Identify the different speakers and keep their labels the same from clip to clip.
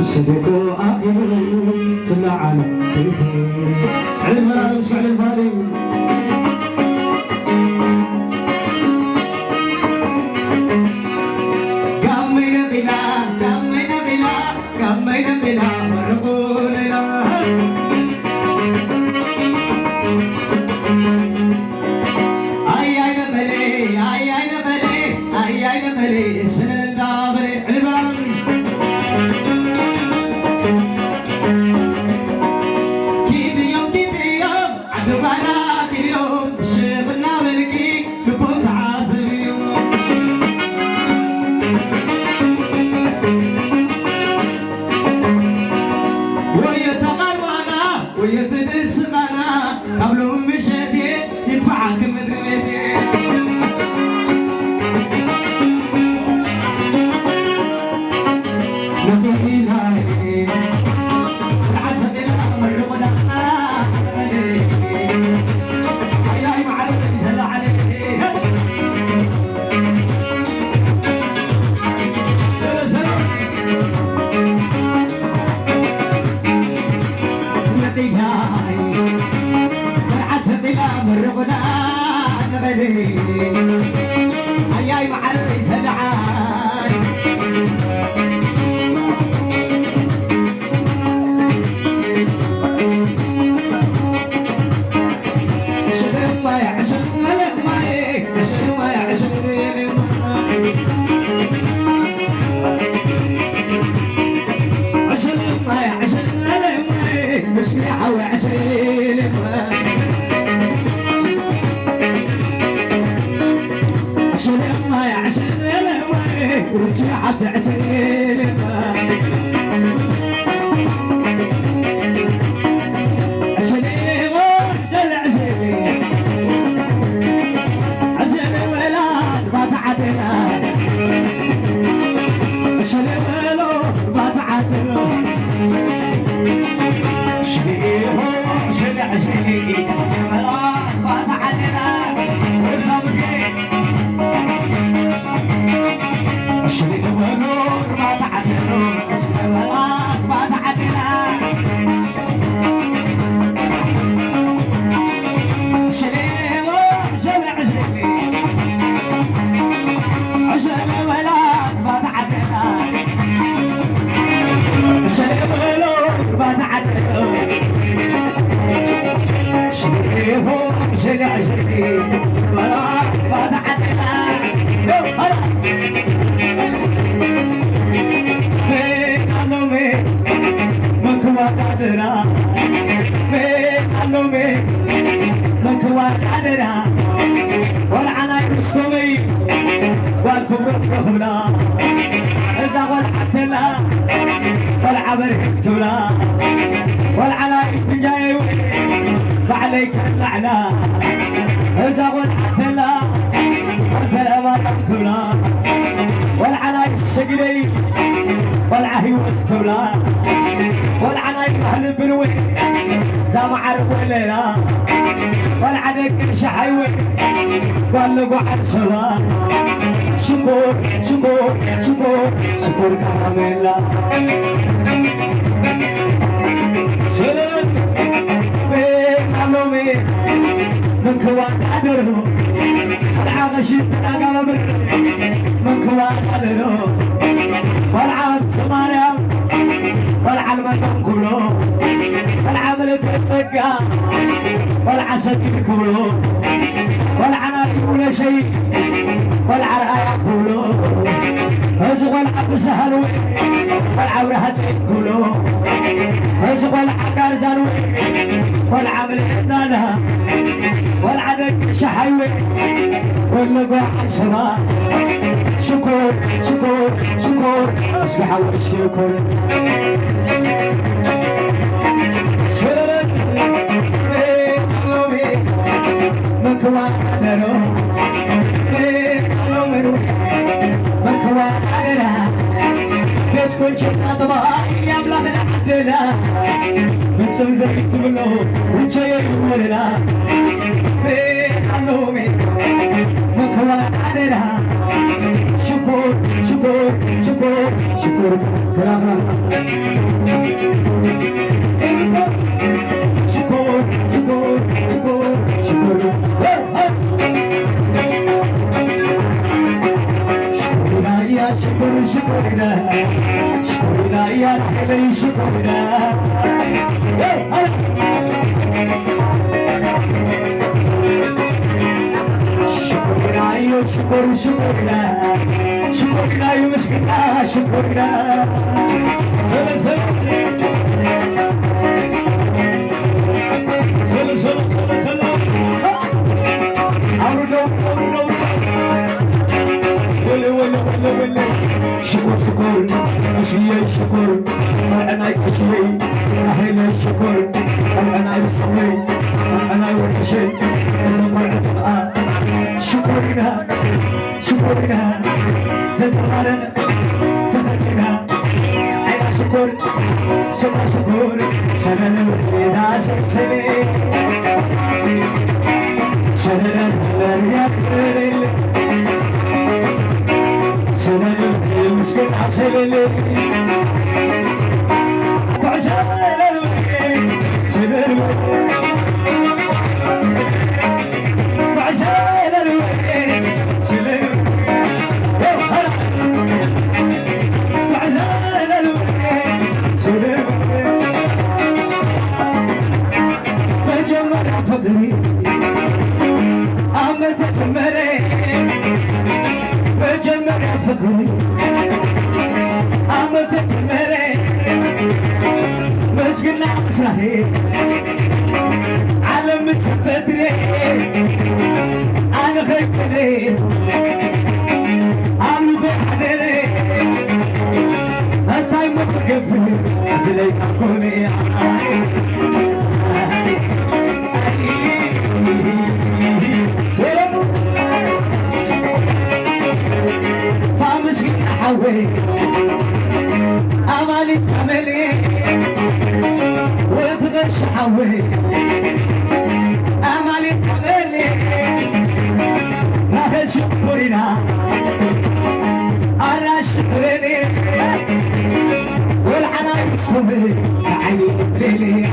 Speaker 1: صديقو آخر طلع على علم شعر الباري قمينا غلا مرغونا أي نغلي سنن الدابري علم ويتدسقنا قبلهم مشيتي يدفعك مدريتي نبينا العسل الأمر ونقنا هياي معرفة يسلى عليك يا سلام العسل الأمر ونقنا هياي معرفة يسلى عليك مشريعة وعشرين عشرين ما عشرين ورجعت عشرين عشرين عشرين عشرين عشرين ولاد ما تعدنا عشرين ولاد ما تعدنا والعنا يسوي والكبر يخبلا إذا والعتلا والعبر يتكبلا والعنا يفنجاي وعليك اللعنة إذا والعتلا والفلما يكبلا والعنا يشقلي والعهي وتكبلا والعنا يمهل بنوي سامع الولينا والعدك شحيوي واللقو عن سوا شكور شكور شكور شكور كراميلا سلام بين علومي من كوان قدره والعاغشي تناقم بر من كوان قدره والعاب سمانيا والعلم كله والعمل تتسقى والعسد يكبروا والعناء ولا شيء والعرقاء يقولوا هزق والعب سهلوا والعورة تقولوا هزق والعقار زانوا والعمل زانها والعدد شحيوي واللقوع عشرة شكور شكور شكور اسمحوا الشكر مكوان قدرو مكوان مكوان قدرها بتكون شفنا طبعا يا بلغنا عدنا زيت منه وجاي ولنا بيعلومي مكوا علينا شكر شكر شكر شكر كلام شكر شكر شكر شكر شكرنا يا شكر شكرنا شكرنا يا حلي شكرنا شكرنا يا شكر شكرنا شكرنا يا مسكنا شكرنا سلام سلام سلام سلام سلام سلام عمرو نو ولا شكر شكر مشي شكر انا كشي اهل الشكر انا يسوي انا وكشي سمعت شكرنا شكرنا زدنا زدنا انا شكر شكر شكر سنن ورينا سلسله سنن الرياض سنن المسكين حسللي وعشان الوحيد سنن وعشان الوحيد سنن وعشان الوحيد سنن ما جمع فقري أما تجمري مجمري فكري أما تجمري مسكنا مسرحي على مسفدري أنا خايف ليت أنا بحنري أنتي متقبل بلي أقولي حوي أمالي تعملي وتغش حوي أمالي تعملي راح شكرنا أنا شكرني والعناية صبي عيني بليلي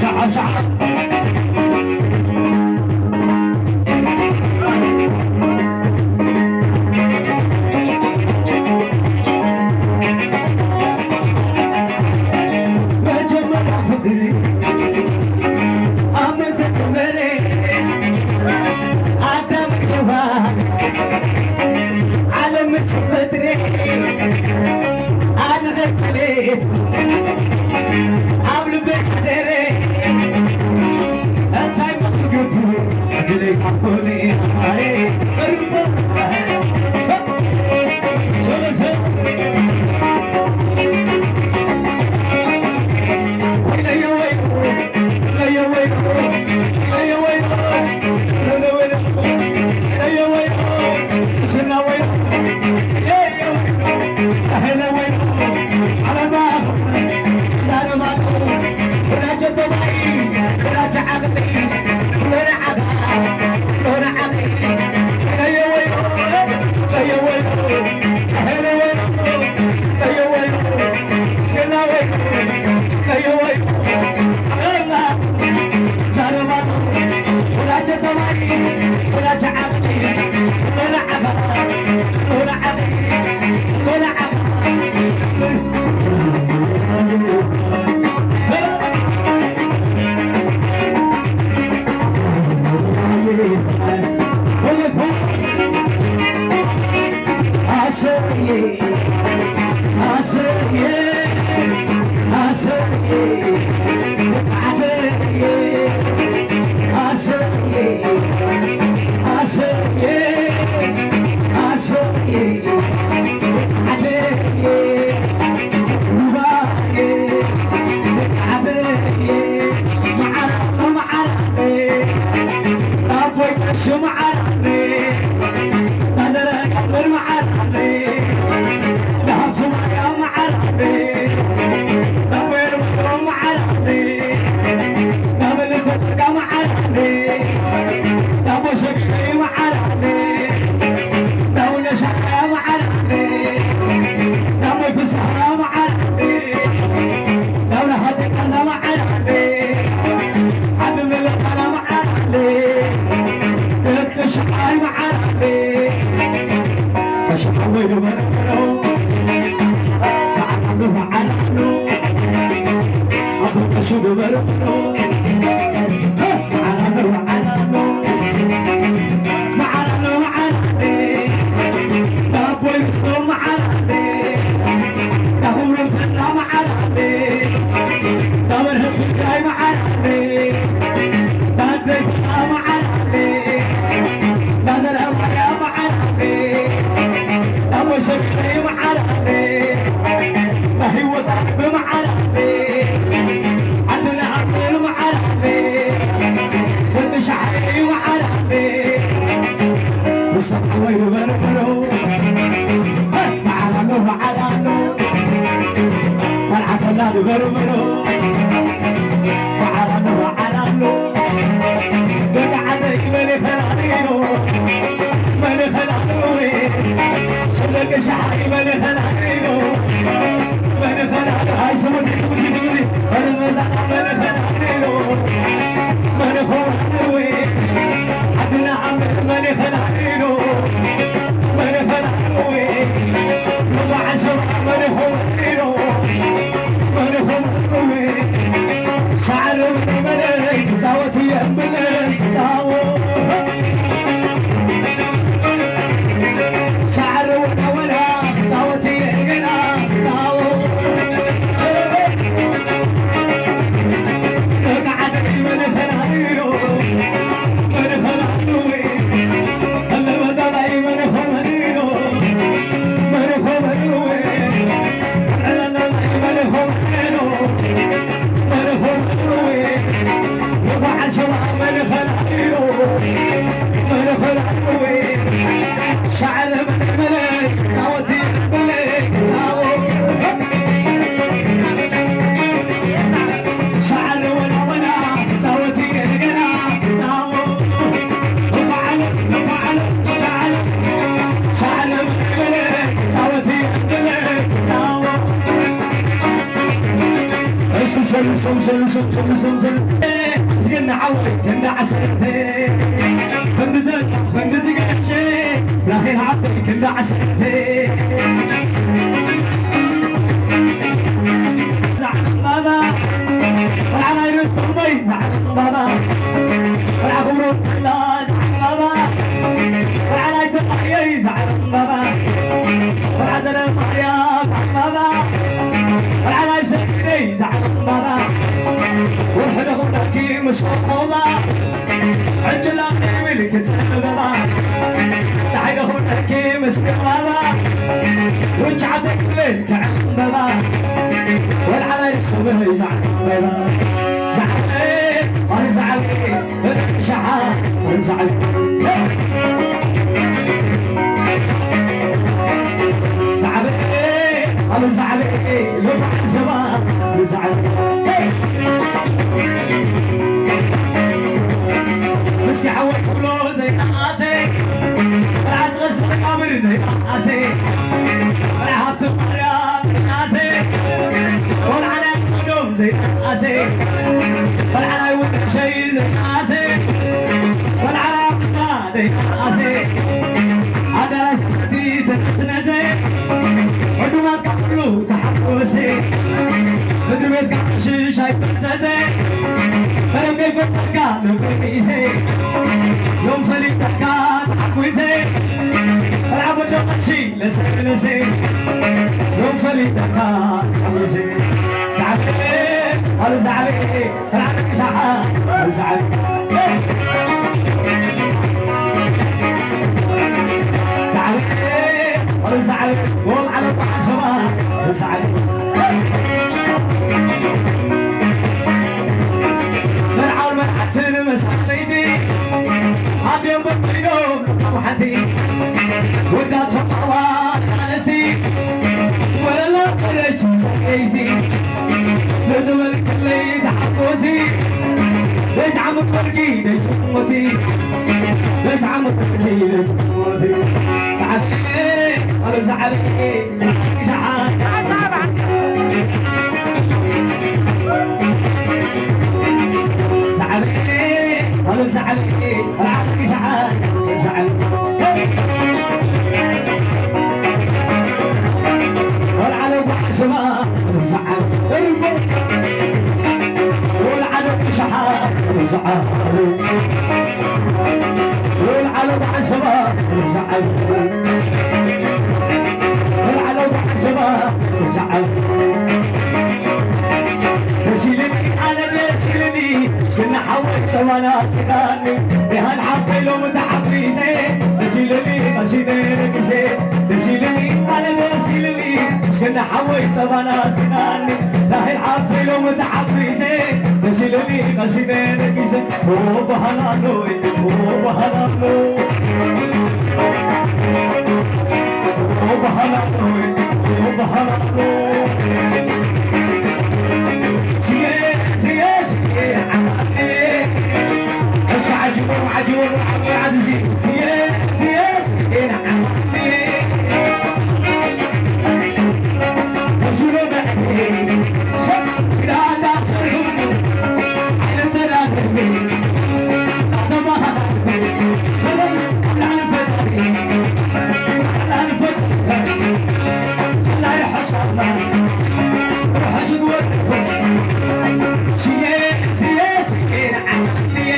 Speaker 1: صعب صعب شو معرفني نظر جاي معربي كشحوي بربرو معربو معربو أبو كشود بربرو معربو معربو معربو معربي دابو يسو معربي دهو رمزنا معربي دور هفي جاي معربي دادك معربي نازل أمريا معربي أبو شكري معربي ما هي وضعب معربي عندنا عقل معربي وانت شحري معربي وصبح وين بربرو معرنو معرنو طلعت النار بربرو معرنو معرنو دقعدك ماني خلانينو ماني خلانوي شبك شحري ماني خلانينو ماني خلانو هاي سمودي انا مزعل ماني خلانينو ماني خلانوي عدنا عمر ماني خلانينو ماني خلانوي ربع شبع ماني خلانينو ماني خلانوي شعر مني ماني تعوتي أمني تعو شعر ولا تعوتي هنا تعو قعدني من خلانينو من خلانوي هلا بدأي من خلانينو من خلانوي أنا من خلانينو من خلانوي ربع شبع من خلانينو من خلانوي شعر من ملك تعوتي ملك تعو شعر ولا تعوتي هنا تعو ربع شعر من ملك تعوتي ملك تعو سم زين عوي كنا عشرتي خندزك شي لا خير عطري كنا عشرتي زعل بابا والعنا يرسل مي زعل بابا والعقمرو تلا زعل بابا والعنا يتقحي زعل بابا والعزل المحيا زعل بابا والعنا يسكني زعل بابا والحنا خبركي مش مقومة عجل أخي ملك تسببا سعيد خبركي مش مقومة وجعتك لك عمبابا والعلا يسوي زعل بابا زعلي أنا زعلي أنا شحال أنا زعلي زعلي أنا زعلي ربع زمان أنا زعلي مسكي حوي كله زي ناسي رح تغسل قبرنا ناسي رح تمرق ناسي والعنا قدوم زي ناسي والعنا يوم شي زي ناسي والعنا قصادي ناسي هذا شتي تنسنسي عدوات كحلو تحبسي مدري بيت كحشي شايف فسسي فرم كيف تحكى لفريسي يوم فريد تحكى تحكويسي العب النقشي لسنسي يوم فريد تحكى تحكويسي زعلي أنا زعلي العبك شحال أنا زعلي زعلي أنا زعلي والله على طعن شباب أنا زعلي مرعون مرحتن مسحليتي عم يوم بطريقهم روحتي ودات فقوات ناسي ولا لا قلتي سكيتي لازم الكلي تحقوتي بيت عم فرقي ليش قوتي بيت عم فرقي ليش قوتي زعلي أنا زعلي زعلي أنا زعلي العقل زعل زعل على وحشبة زعل نشيلني أنا نشيلني شكلنا حولت وانا سكاني بهالعبد لو متحفيزي نشيلني قشيني نكشي نشيلني أنا نشيلني شكلنا حولت وانا سكاني بهالعبد لو متحفيزي نشيلني قشيني نكشي وبهالانوي وبهالانوي وبهالانوي وبهالانوي عجوب عزيزي سياس عمي وشنو بعدي شب لا لا شنو عين تلاقي طبعا شنو على فتري على فتري لا يحشر روح شنو سياس عمي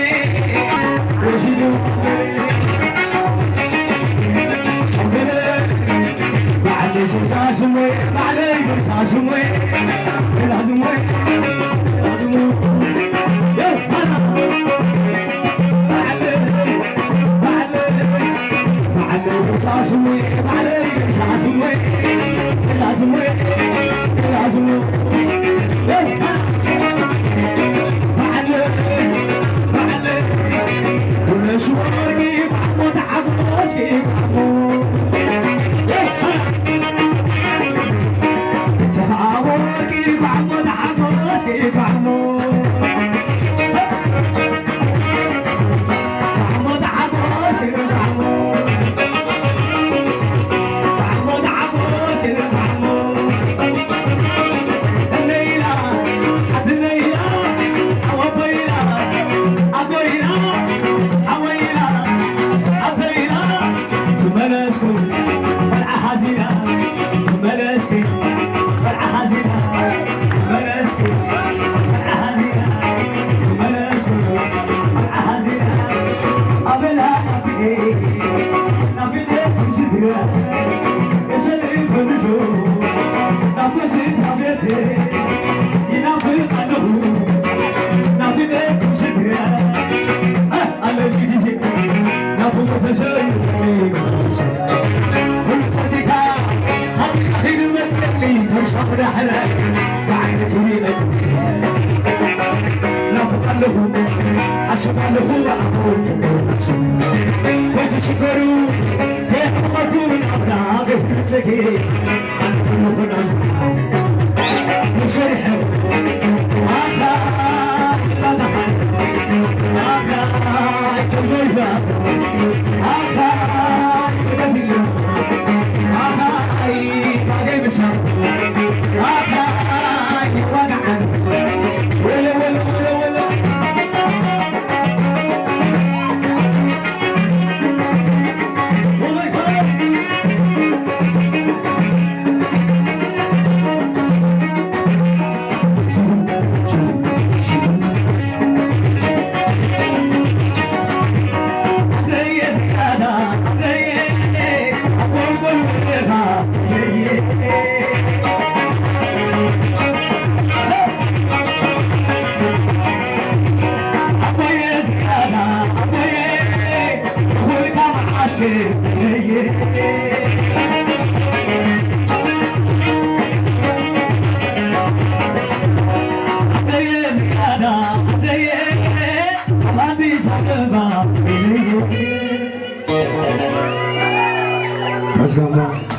Speaker 1: Let's go, man.